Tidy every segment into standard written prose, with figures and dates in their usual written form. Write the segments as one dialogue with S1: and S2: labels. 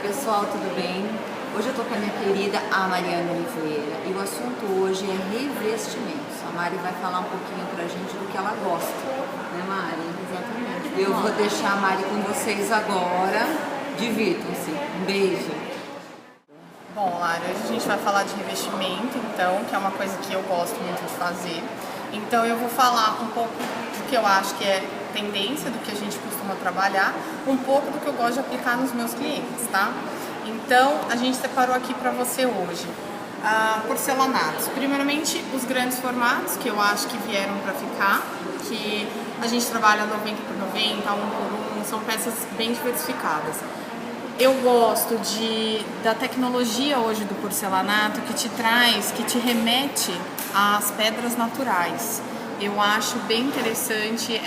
S1: pessoal, tudo bem? Hoje eu tô com a minha querida Mariana Oliveira e o assunto hoje é revestimentos. A Mari vai falar um pouquinho pra gente do que ela gosta, né, Mari?
S2: Exatamente.
S1: Eu vou deixar a Mari com vocês agora. Divirtam-se. Um beijo.
S2: Bom, Lara, hoje a gente vai falar de revestimento, então, que é uma coisa que eu gosto muito de fazer. Então eu vou falar um pouco do que eu acho que é tendência, do que a gente costuma trabalhar, um pouco do que eu gosto de aplicar nos meus clientes, tá? Então a gente separou aqui para você hoje porcelanatos. Primeiramente os grandes formatos, que eu acho que vieram para ficar, que a gente trabalha 90 por 90, 1 por 1, são peças bem diversificadas. Eu gosto da tecnologia hoje do porcelanato que te traz, que te remete às pedras naturais. Eu acho bem interessante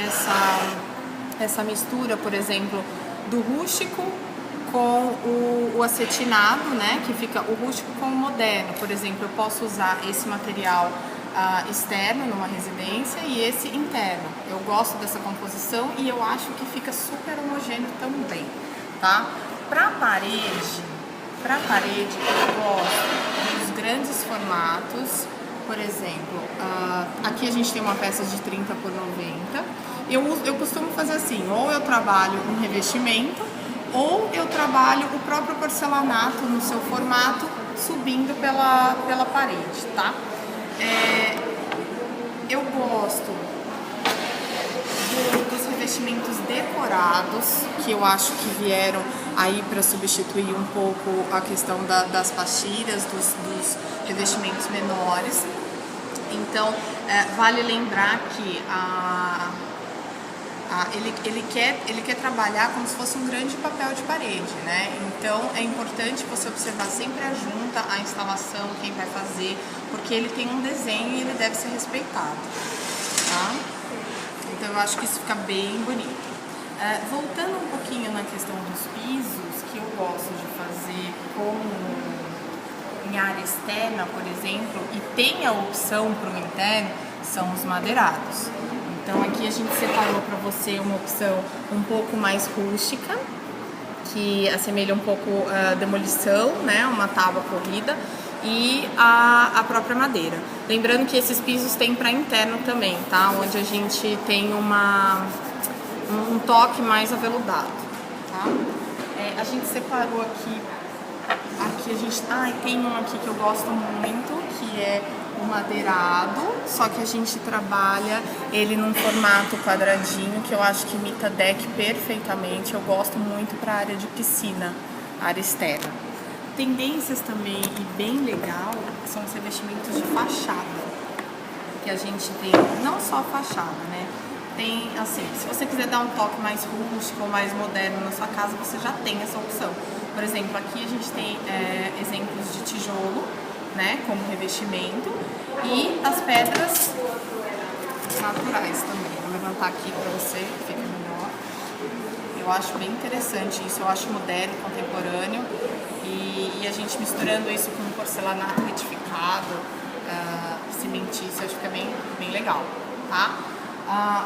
S2: essa mistura, por exemplo, do rústico com o acetinado, né? Que fica o rústico com o moderno. Por exemplo, eu posso usar esse material externo numa residência e esse interno. Eu gosto dessa composição e eu acho que fica super homogêneo também, tá? Para parede eu gosto dos grandes formatos. Por exemplo, aqui a gente tem uma peça de 30 por 90. Eu costumo fazer assim, ou eu trabalho um revestimento, ou eu trabalho o próprio porcelanato no seu formato, subindo pela parede, tá? Eu gosto dos revestimentos decorados, que eu acho que vieram aí para substituir um pouco a questão das pastilhas, dos revestimentos menores. Então, vale lembrar que ele quer trabalhar como se fosse um grande papel de parede, né? Então, é importante você observar sempre a junta, a instalação, quem vai fazer, porque ele tem um desenho e ele deve ser respeitado, tá? Então eu acho que isso fica bem bonito. Voltando um pouquinho na questão dos pisos, que eu gosto de fazer em área externa, por exemplo, e tem a opção para o interno, são os madeirados. Então aqui a gente separou para você uma opção um pouco mais rústica, que assemelha um pouco a demolição, né, uma tábua corrida, e a própria madeira. Lembrando que esses pisos tem para interno também, tá? Onde a gente tem um toque mais aveludado, tá? A gente separou aqui a gente tem um aqui que eu gosto muito, que é o madeirado, só que a gente trabalha ele num formato quadradinho, que eu acho que imita deck perfeitamente. Eu gosto muito para a área de piscina, área externa. Tendências também, e bem legal, são os revestimentos de fachada, que a gente tem, não só fachada, né? Tem, assim, se você quiser dar um toque mais rústico ou mais moderno na sua casa, você já tem essa opção. Por exemplo, aqui a gente tem exemplos de tijolo, né, como revestimento, e as pedras naturais também. Vou levantar aqui para você, que fica melhor. Eu acho bem interessante isso, eu acho moderno, contemporâneo, e a gente misturando isso com porcelanato retificado, cimentício, eu acho que fica bem legal, tá?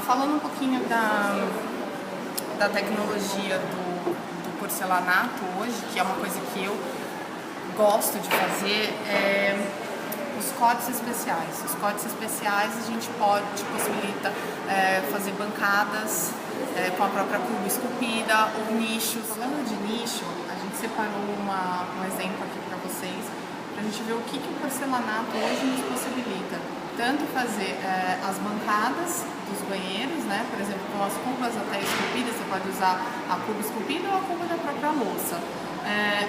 S2: Falando um pouquinho da tecnologia do porcelanato hoje, que é uma coisa que eu gosto de fazer, os cortes especiais. Os cortes especiais a gente possibilita fazer bancadas com a própria cuba esculpida ou nichos. Falando de nicho, a gente separou um exemplo aqui para vocês, para a gente ver o que o porcelanato hoje nos possibilita. Tanto fazer as bancadas dos banheiros, né? Por exemplo, com as cubas até esculpidas, você pode usar a cuba esculpida ou a cuba da própria louça.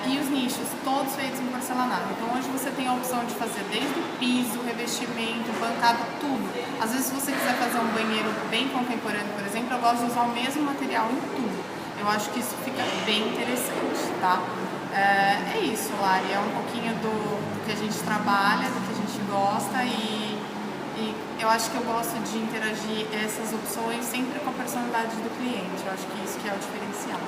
S2: E os nichos, todos feitos em porcelanato. Então hoje você tem a opção de fazer desde o piso, revestimento, bancada, tudo. Às vezes se você quiser fazer um banheiro bem contemporâneo, por exemplo, eu gosto de usar o mesmo material em tudo. Eu acho que isso fica bem interessante, tá? É isso, Lari, é um pouquinho do que a gente trabalha, do que a gente gosta e eu acho que eu gosto de interagir essas opções sempre com a personalidade do cliente. Eu acho que isso que é o diferencial.